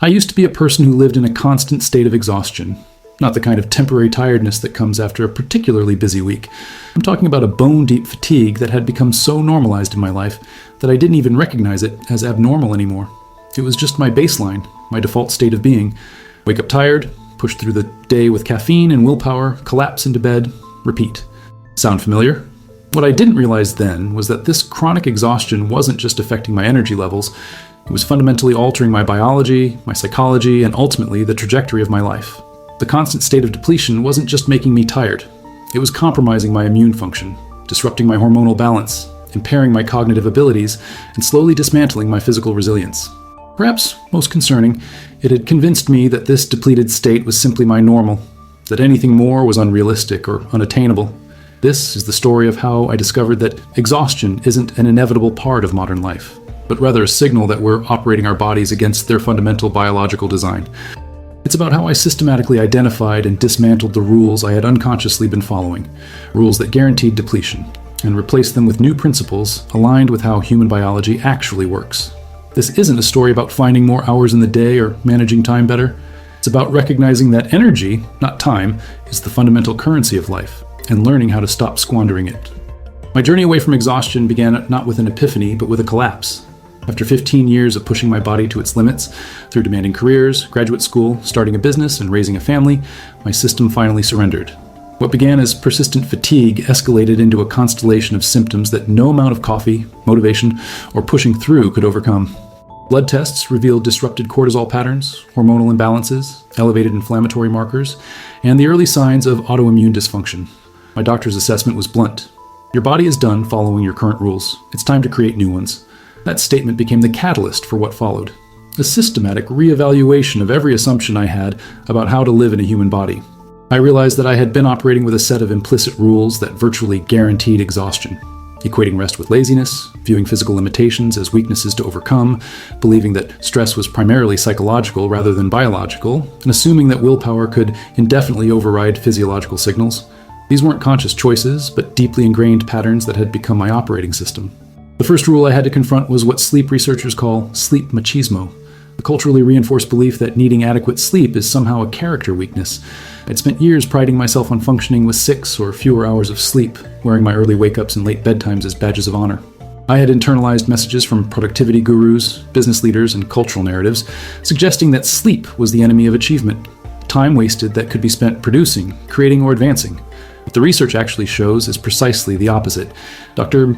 I used to be a person who lived in a constant state of exhaustion. Not the kind of temporary tiredness that comes after a particularly busy week. I'm talking about a bone-deep fatigue that had become so normalized in my life that I didn't even recognize it as abnormal anymore. It was just my baseline, my default state of being. Wake up tired, push through the day with caffeine and willpower, collapse into bed, repeat. Sound familiar? What I didn't realize then was that this chronic exhaustion wasn't just affecting my energy levels. It was fundamentally altering my biology, my psychology, and ultimately the trajectory of my life. The constant state of depletion wasn't just making me tired. It was compromising my immune function, disrupting my hormonal balance, impairing my cognitive abilities, and slowly dismantling my physical resilience. Perhaps most concerning, it had convinced me that this depleted state was simply my normal, that anything more was unrealistic or unattainable. This is the story of how I discovered that exhaustion isn't an inevitable part of modern life, but rather a signal that we're operating our bodies against their fundamental biological design. It's about how I systematically identified and dismantled the rules I had unconsciously been following, rules that guaranteed depletion, and replaced them with new principles aligned with how human biology actually works. This isn't a story about finding more hours in the day or managing time better. It's about recognizing that energy, not time, is the fundamental currency of life, and learning how to stop squandering it. My journey away from exhaustion began not with an epiphany, but with a collapse. After 15 years of pushing my body to its limits, through demanding careers, graduate school, starting a business, and raising a family, my system finally surrendered. What began as persistent fatigue escalated into a constellation of symptoms that no amount of coffee, motivation, or pushing through could overcome. Blood tests revealed disrupted cortisol patterns, hormonal imbalances, elevated inflammatory markers, and the early signs of autoimmune dysfunction. My doctor's assessment was blunt. Your body is done following your current rules. It's time to create new ones. That statement became the catalyst for what followed. A systematic reevaluation of every assumption I had about how to live in a human body. I realized that I had been operating with a set of implicit rules that virtually guaranteed exhaustion. Equating rest with laziness, viewing physical limitations as weaknesses to overcome, believing that stress was primarily psychological rather than biological, and assuming that willpower could indefinitely override physiological signals. These weren't conscious choices, but deeply ingrained patterns that had become my operating system. The first rule I had to confront was what sleep researchers call sleep machismo, a culturally reinforced belief that needing adequate sleep is somehow a character weakness. I'd spent years priding myself on functioning with 6 or fewer hours of sleep, wearing my early wake-ups and late bedtimes as badges of honor. I had internalized messages from productivity gurus, business leaders, and cultural narratives, suggesting that sleep was the enemy of achievement, time wasted that could be spent producing, creating, or advancing. What the research actually shows is precisely the opposite. Dr.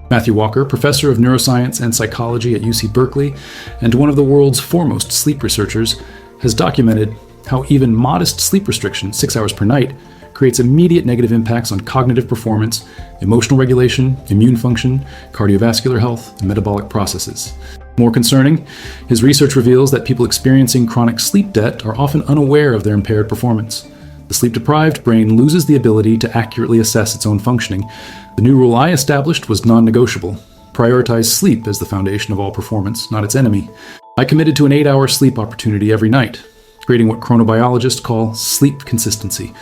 Matthew Walker, professor of neuroscience and psychology at UC Berkeley, and one of the world's foremost sleep researchers, has documented how even modest sleep restriction, 6 hours per night, creates immediate negative impacts on cognitive performance, emotional regulation, immune function, cardiovascular health, and metabolic processes. More concerning, his research reveals that people experiencing chronic sleep debt are often unaware of their impaired performance. The sleep-deprived brain loses the ability to accurately assess its own functioning. The new rule I established was non-negotiable. Prioritize sleep as the foundation of all performance, not its enemy. I committed to an 8-hour sleep opportunity every night, creating what chronobiologists call sleep consistency,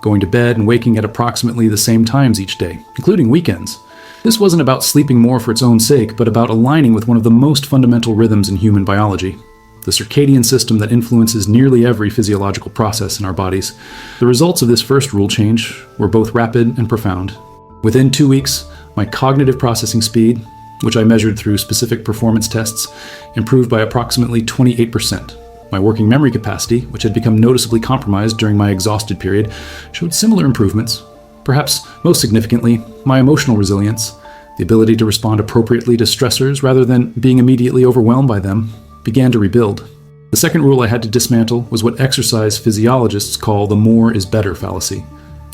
going to bed and waking at approximately the same times each day, including weekends. This wasn't about sleeping more for its own sake, but about aligning with one of the most fundamental rhythms in human biology, the circadian system that influences nearly every physiological process in our bodies. The results of this first rule change were both rapid and profound. Within 2 weeks, my cognitive processing speed, which I measured through specific performance tests, improved by approximately 28%. My working memory capacity, which had become noticeably compromised during my exhausted period, showed similar improvements. Perhaps most significantly, my emotional resilience, the ability to respond appropriately to stressors rather than being immediately overwhelmed by them, began to rebuild. The second rule I had to dismantle was what exercise physiologists call the more is better fallacy.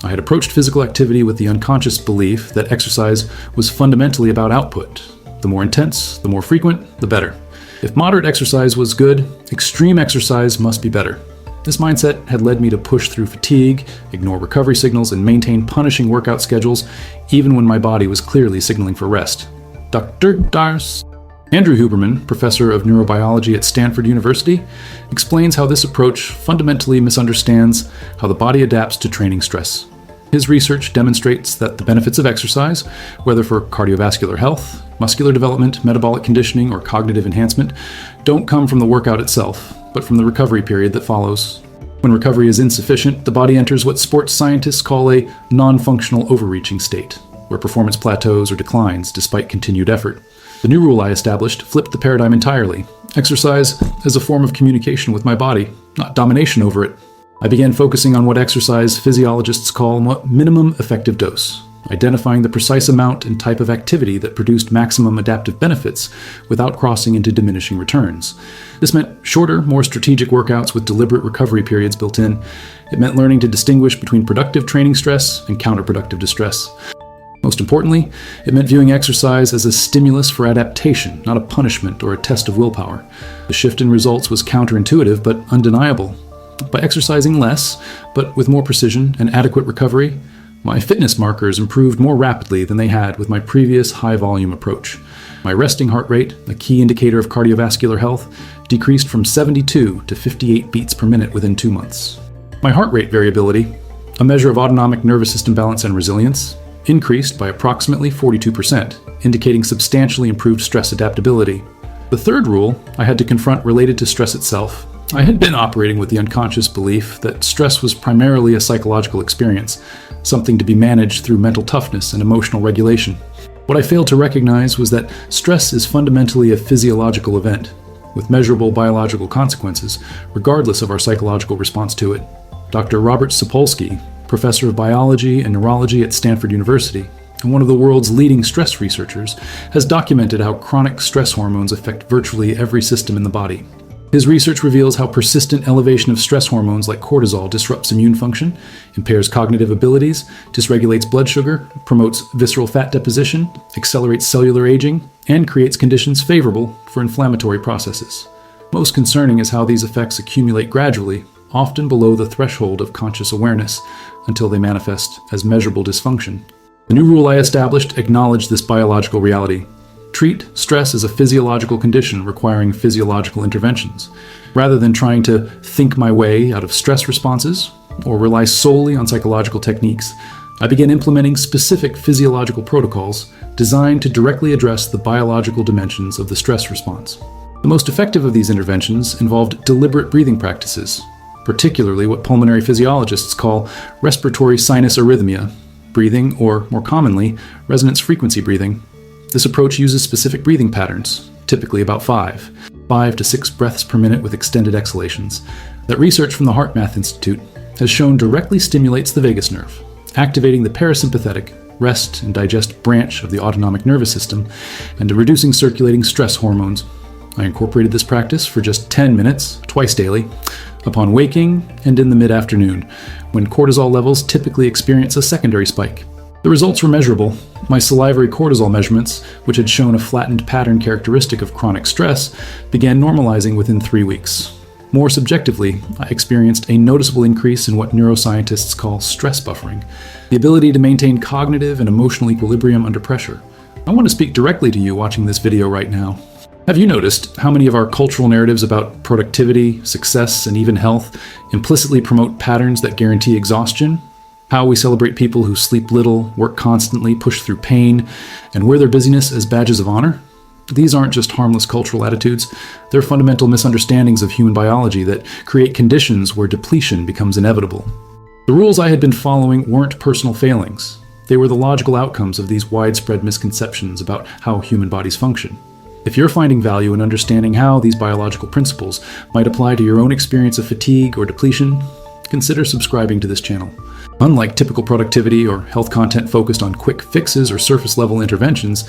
I had approached physical activity with the unconscious belief that exercise was fundamentally about output. The more intense, the more frequent, the better. If moderate exercise was good, extreme exercise must be better. This mindset had led me to push through fatigue, ignore recovery signals, and maintain punishing workout schedules, even when my body was clearly signaling for rest. Andrew Huberman, professor of neurobiology at Stanford University, explains how this approach fundamentally misunderstands how the body adapts to training stress. His research demonstrates that the benefits of exercise, whether for cardiovascular health, muscular development, metabolic conditioning, or cognitive enhancement, don't come from the workout itself. but from the recovery period that follows. When recovery is insufficient, the body enters what sports scientists call a non-functional overreaching state, where performance plateaus or declines despite continued effort. The new rule I established flipped the paradigm entirely. Exercise as a form of communication with my body, not domination over it. I began focusing on what exercise physiologists call minimum effective dose, identifying the precise amount and type of activity that produced maximum adaptive benefits without crossing into diminishing returns. This meant shorter, more strategic workouts with deliberate recovery periods built in. It meant learning to distinguish between productive training stress and counterproductive distress. Most importantly, it meant viewing exercise as a stimulus for adaptation, not a punishment or a test of willpower. The shift in results was counterintuitive but undeniable. By exercising less, but with more precision and adequate recovery, my fitness markers improved more rapidly than they had with my previous high-volume approach. My resting heart rate, a key indicator of cardiovascular health, decreased from 72 to 58 beats per minute within 2 months. My heart rate variability, a measure of autonomic nervous system balance and resilience, increased by approximately 42%, indicating substantially improved stress adaptability. The third rule I had to confront related to stress itself. I had been operating with the unconscious belief that stress was primarily a psychological experience, something to be managed through mental toughness and emotional regulation. What I failed to recognize was that stress is fundamentally a physiological event, with measurable biological consequences, regardless of our psychological response to it. Dr. Robert Sapolsky, professor of biology and neurology at Stanford University, and one of the world's leading stress researchers, has documented how chronic stress hormones affect virtually every system in the body. His research reveals how persistent elevation of stress hormones like cortisol disrupts immune function, impairs cognitive abilities, dysregulates blood sugar, promotes visceral fat deposition, accelerates cellular aging, and creates conditions favorable for inflammatory processes. Most concerning is how these effects accumulate gradually, often below the threshold of conscious awareness, until they manifest as measurable dysfunction. The new rule I established acknowledged this biological reality. Treat stress as a physiological condition requiring physiological interventions. Rather than trying to think my way out of stress responses or rely solely on psychological techniques, I began implementing specific physiological protocols designed to directly address the biological dimensions of the stress response. The most effective of these interventions involved deliberate breathing practices, particularly what pulmonary physiologists call respiratory sinus arrhythmia breathing, or more commonly, resonance frequency breathing. This approach uses specific breathing patterns, typically about 5 to 6 breaths per minute with extended exhalations, that research from the HeartMath Institute has shown directly stimulates the vagus nerve, activating the parasympathetic, rest and digest branch of the autonomic nervous system, and reducing circulating stress hormones. I incorporated this practice for just 10 minutes, twice daily, upon waking and in the mid-afternoon, when cortisol levels typically experience a secondary spike. The results were measurable. My salivary cortisol measurements, which had shown a flattened pattern characteristic of chronic stress, began normalizing within 3 weeks. More subjectively, I experienced a noticeable increase in what neuroscientists call stress buffering, the ability to maintain cognitive and emotional equilibrium under pressure. I want to speak directly to you watching this video right now. Have you noticed how many of our cultural narratives about productivity, success, and even health implicitly promote patterns that guarantee exhaustion? How we celebrate people who sleep little, work constantly, push through pain, and wear their busyness as badges of honor? These aren't just harmless cultural attitudes, they're fundamental misunderstandings of human biology that create conditions where depletion becomes inevitable. The rules I had been following weren't personal failings. They were the logical outcomes of these widespread misconceptions about how human bodies function. If you're finding value in understanding how these biological principles might apply to your own experience of fatigue or depletion, consider subscribing to this channel. Unlike typical productivity or health content focused on quick fixes or surface-level interventions,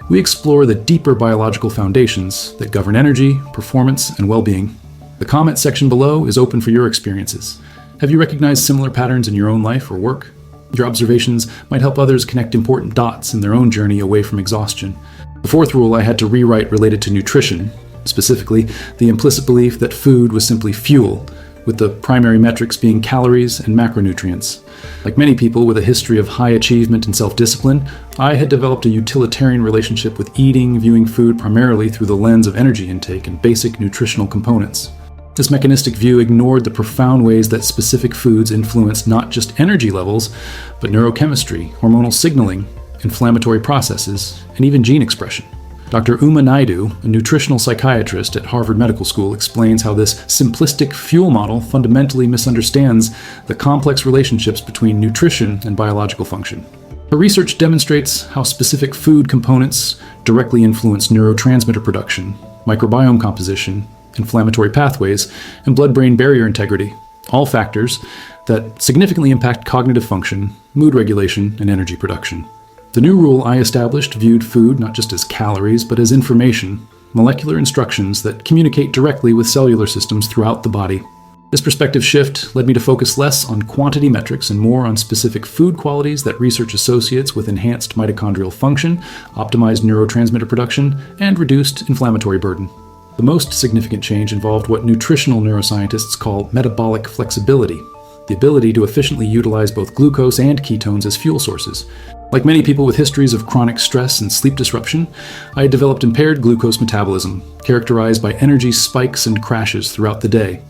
we explore the deeper biological foundations that govern energy, performance, and well-being. The comment section below is open for your experiences. Have you recognized similar patterns in your own life or work? Your observations might help others connect important dots in their own journey away from exhaustion. The fourth rule I had to rewrite related to nutrition, specifically the implicit belief that food was simply fuel, with the primary metrics being calories and macronutrients. Like many people with a history of high achievement and self-discipline, I had developed a utilitarian relationship with eating, viewing food primarily through the lens of energy intake and basic nutritional components. This mechanistic view ignored the profound ways that specific foods influence not just energy levels, but neurochemistry, hormonal signaling, inflammatory processes, and even gene expression. Dr. Uma Naidu, a nutritional psychiatrist at Harvard Medical School, explains how this simplistic fuel model fundamentally misunderstands the complex relationships between nutrition and biological function. Her research demonstrates how specific food components directly influence neurotransmitter production, microbiome composition, inflammatory pathways, and blood-brain barrier integrity, all factors that significantly impact cognitive function, mood regulation, and energy production. The new rule I established viewed food not just as calories, but as information, molecular instructions that communicate directly with cellular systems throughout the body. This perspective shift led me to focus less on quantity metrics and more on specific food qualities that research associates with enhanced mitochondrial function, optimized neurotransmitter production, and reduced inflammatory burden. The most significant change involved what nutritional neuroscientists call metabolic flexibility, the ability to efficiently utilize both glucose and ketones as fuel sources. Like many people with histories of chronic stress and sleep disruption, I had developed impaired glucose metabolism, characterized by energy spikes and crashes throughout the day.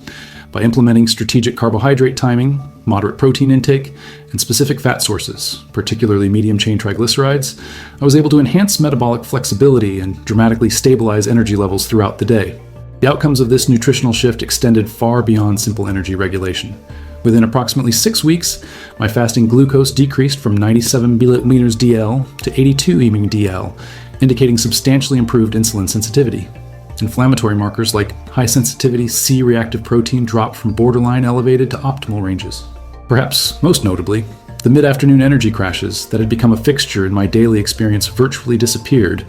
By implementing strategic carbohydrate timing, moderate protein intake, and specific fat sources, particularly medium-chain triglycerides, I was able to enhance metabolic flexibility and dramatically stabilize energy levels throughout the day. The outcomes of this nutritional shift extended far beyond simple energy regulation. Within approximately 6 weeks, my fasting glucose decreased from 97 milliliters DL to 82 DL, indicating substantially improved insulin sensitivity. Inflammatory markers like high-sensitivity C-reactive protein dropped from borderline elevated to optimal ranges. Perhaps most notably, the mid-afternoon energy crashes that had become a fixture in my daily experience virtually disappeared,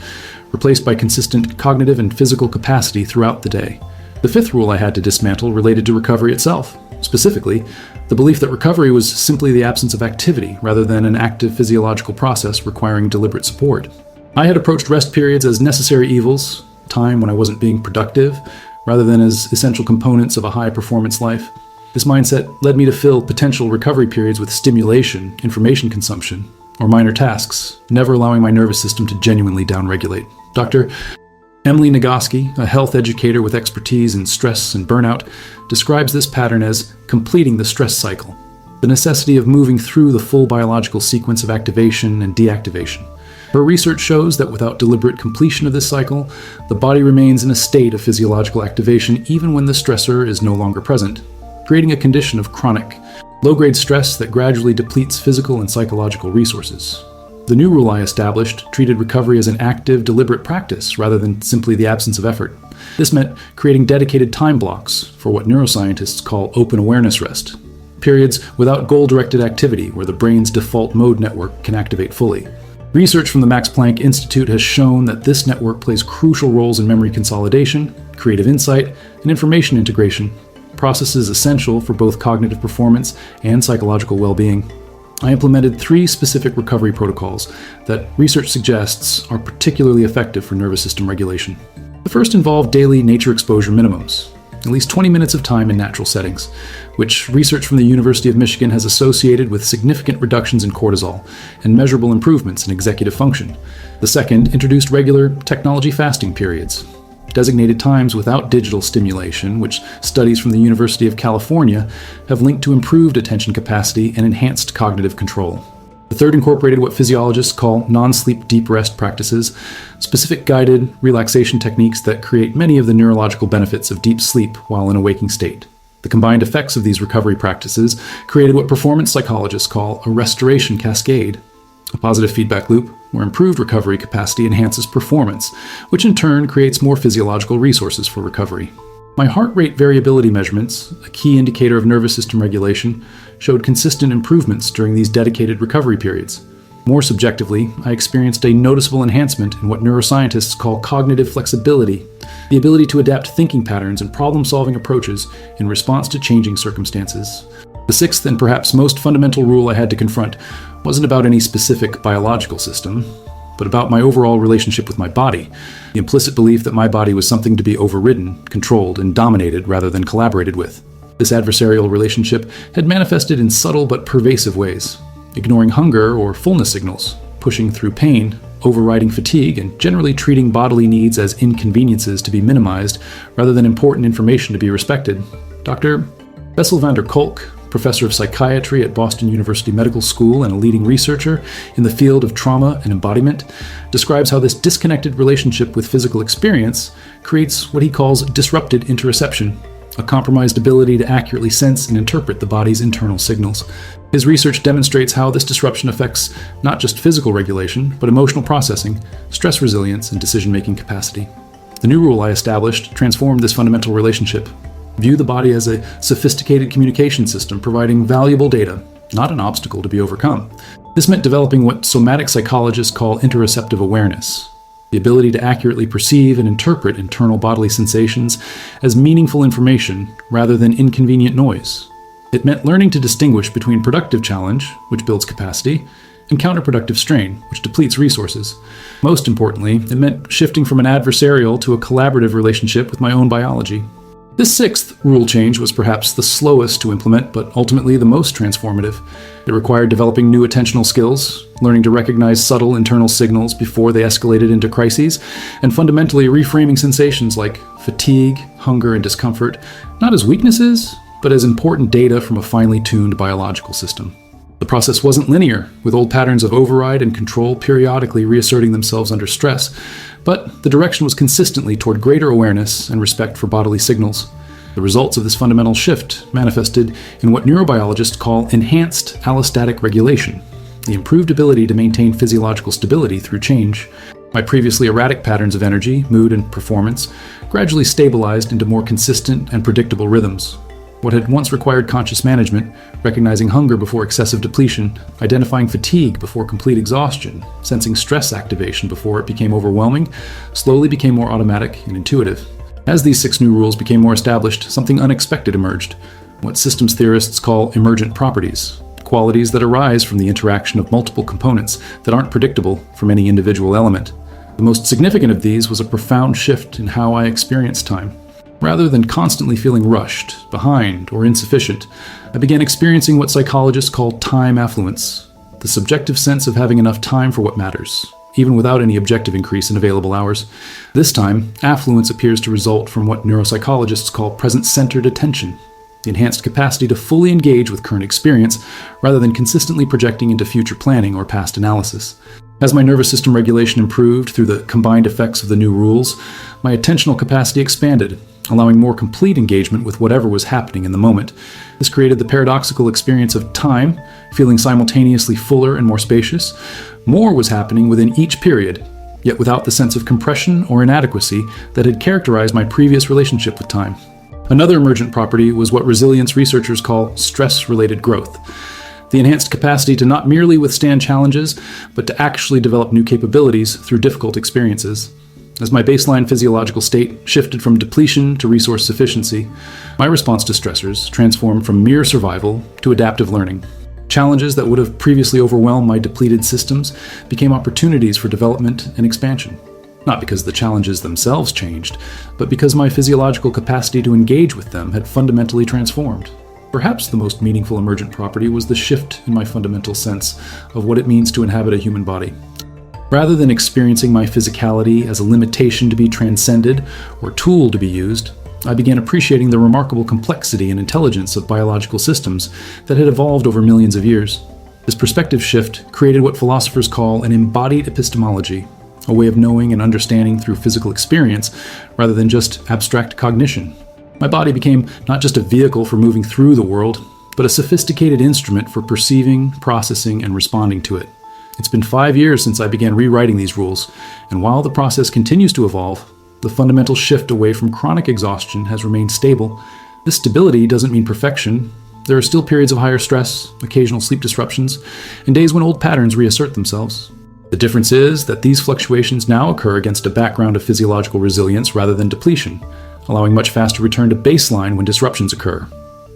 replaced by consistent cognitive and physical capacity throughout the day. The fifth rule I had to dismantle related to recovery itself. Specifically, the belief that recovery was simply the absence of activity rather than an active physiological process requiring deliberate support. I had approached rest periods as necessary evils, time when I wasn't being productive, rather than as essential components of a high-performance life. This mindset led me to fill potential recovery periods with stimulation, information consumption, or minor tasks, never allowing my nervous system to genuinely downregulate. Dr. Emily Nagoski, a health educator with expertise in stress and burnout, describes this pattern as completing the stress cycle, the necessity of moving through the full biological sequence of activation and deactivation. Her research shows that without deliberate completion of this cycle, the body remains in a state of physiological activation even when the stressor is no longer present, creating a condition of chronic, low-grade stress that gradually depletes physical and psychological resources. The new rule I established treated recovery as an active, deliberate practice rather than simply the absence of effort. This meant creating dedicated time blocks for what neuroscientists call open awareness rest, periods without goal-directed activity where the brain's default mode network can activate fully. Research from the Max Planck Institute has shown that this network plays crucial roles in memory consolidation, creative insight, and information integration, processes essential for both cognitive performance and psychological well-being. I implemented 3 specific recovery protocols that research suggests are particularly effective for nervous system regulation. The first involved daily nature exposure minimums, at least 20 minutes of time in natural settings, which research from the University of Michigan has associated with significant reductions in cortisol and measurable improvements in executive function. The second introduced regular technology fasting periods, designated times without digital stimulation, which studies from the University of California have linked to improved attention capacity and enhanced cognitive control. The third incorporated what physiologists call non-sleep deep rest practices, specific guided relaxation techniques that create many of the neurological benefits of deep sleep while in a waking state. The combined effects of these recovery practices created what performance psychologists call a restoration cascade, a positive feedback loop where improved recovery capacity enhances performance, which in turn creates more physiological resources for recovery. My heart rate variability measurements, a key indicator of nervous system regulation, showed consistent improvements during these dedicated recovery periods. More subjectively, I experienced a noticeable enhancement in what neuroscientists call cognitive flexibility, the ability to adapt thinking patterns and problem-solving approaches in response to changing circumstances. The sixth and perhaps most fundamental rule I had to confront wasn't about any specific biological system, but about my overall relationship with my body, the implicit belief that my body was something to be overridden, controlled, and dominated rather than collaborated with. This adversarial relationship had manifested in subtle but pervasive ways, ignoring hunger or fullness signals, pushing through pain, overriding fatigue, and generally treating bodily needs as inconveniences to be minimized rather than important information to be respected. Dr. Bessel van der Kolk, professor of psychiatry at Boston University Medical School and a leading researcher in the field of trauma and embodiment, describes how this disconnected relationship with physical experience creates what he calls disrupted interoception, a compromised ability to accurately sense and interpret the body's internal signals. His research demonstrates how this disruption affects not just physical regulation, but emotional processing, stress resilience, and decision-making capacity. The new rule I established transformed this fundamental relationship. View the body as a sophisticated communication system providing valuable data, not an obstacle to be overcome. This meant developing what somatic psychologists call interoceptive awareness, the ability to accurately perceive and interpret internal bodily sensations as meaningful information rather than inconvenient noise. It meant learning to distinguish between productive challenge, which builds capacity, and counterproductive strain, which depletes resources. Most importantly, it meant shifting from an adversarial to a collaborative relationship with my own biology. This sixth rule change was perhaps the slowest to implement, but ultimately the most transformative. It required developing new attentional skills, learning to recognize subtle internal signals before they escalated into crises, and fundamentally reframing sensations like fatigue, hunger, and discomfort, not as weaknesses, but as important data from a finely tuned biological system. The process wasn't linear, with old patterns of override and control periodically reasserting themselves under stress, but the direction was consistently toward greater awareness and respect for bodily signals. The results of this fundamental shift manifested in what neurobiologists call enhanced allostatic regulation, the improved ability to maintain physiological stability through change. My previously erratic patterns of energy, mood, and performance gradually stabilized into more consistent and predictable rhythms. What had once required conscious management, recognizing hunger before excessive depletion, identifying fatigue before complete exhaustion, sensing stress activation before it became overwhelming, slowly became more automatic and intuitive. As these 6 new rules became more established, something unexpected emerged, what systems theorists call emergent properties, qualities that arise from the interaction of multiple components that aren't predictable from any individual element. The most significant of these was a profound shift in how I experienced time. Rather than constantly feeling rushed, behind, or insufficient, I began experiencing what psychologists call time affluence, the subjective sense of having enough time for what matters, even without any objective increase in available hours. This time, affluence appears to result from what neuropsychologists call present-centered attention, the enhanced capacity to fully engage with current experience rather than consistently projecting into future planning or past analysis. As my nervous system regulation improved through the combined effects of the new rules, my attentional capacity expanded, allowing more complete engagement with whatever was happening in the moment. This created the paradoxical experience of time, feeling simultaneously fuller and more spacious. More was happening within each period, yet without the sense of compression or inadequacy that had characterized my previous relationship with time. Another emergent property was what resilience researchers call stress-related growth, the enhanced capacity to not merely withstand challenges, but to actually develop new capabilities through difficult experiences. As my baseline physiological state shifted from depletion to resource sufficiency, my response to stressors transformed from mere survival to adaptive learning. Challenges that would have previously overwhelmed my depleted systems became opportunities for development and expansion. Not because the challenges themselves changed, but because my physiological capacity to engage with them had fundamentally transformed. Perhaps the most meaningful emergent property was the shift in my fundamental sense of what it means to inhabit a human body. Rather than experiencing my physicality as a limitation to be transcended or tool to be used, I began appreciating the remarkable complexity and intelligence of biological systems that had evolved over millions of years. This perspective shift created what philosophers call an embodied epistemology, a way of knowing and understanding through physical experience rather than just abstract cognition. My body became not just a vehicle for moving through the world, but a sophisticated instrument for perceiving, processing, and responding to it. It's been 5 years since I began rewriting these rules, and while the process continues to evolve, the fundamental shift away from chronic exhaustion has remained stable. This stability doesn't mean perfection. There are still periods of higher stress, occasional sleep disruptions, and days when old patterns reassert themselves. The difference is that these fluctuations now occur against a background of physiological resilience rather than depletion, allowing much faster return to baseline when disruptions occur.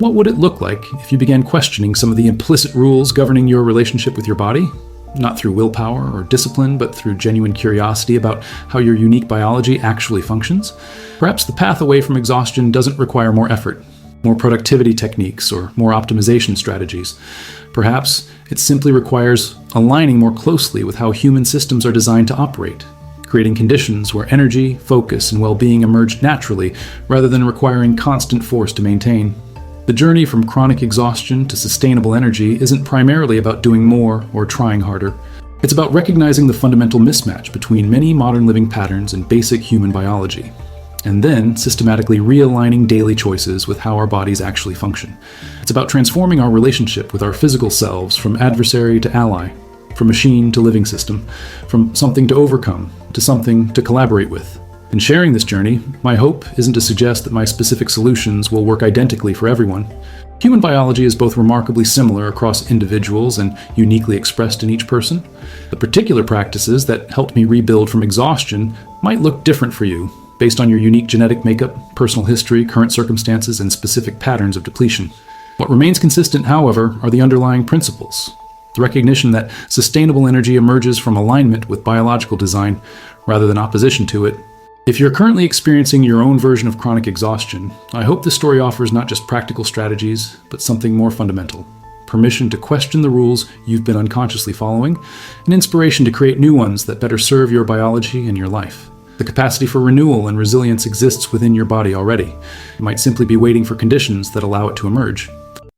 What would it look like if you began questioning some of the implicit rules governing your relationship with your body? Not through willpower or discipline, but through genuine curiosity about how your unique biology actually functions? Perhaps the path away from exhaustion doesn't require more effort, more productivity techniques, or more optimization strategies. Perhaps it simply requires aligning more closely with how human systems are designed to operate, creating conditions where energy, focus, and well-being emerge naturally rather than requiring constant force to maintain. The journey from chronic exhaustion to sustainable energy isn't primarily about doing more or trying harder. It's about recognizing the fundamental mismatch between many modern living patterns and basic human biology, and then systematically realigning daily choices with how our bodies actually function. It's about transforming our relationship with our physical selves from adversary to ally, from machine to living system, from something to overcome to something to collaborate with. In sharing this journey, my hope isn't to suggest that my specific solutions will work identically for everyone. Human biology is both remarkably similar across individuals and uniquely expressed in each person. The particular practices that helped me rebuild from exhaustion might look different for you, based on your unique genetic makeup, personal history, current circumstances, and specific patterns of depletion. What remains consistent, however, are the underlying principles. The recognition that sustainable energy emerges from alignment with biological design rather than opposition to it. If you're currently experiencing your own version of chronic exhaustion, I hope this story offers not just practical strategies, but something more fundamental. Permission to question the rules you've been unconsciously following, and inspiration to create new ones that better serve your biology and your life. The capacity for renewal and resilience exists within your body already. It might simply be waiting for conditions that allow it to emerge.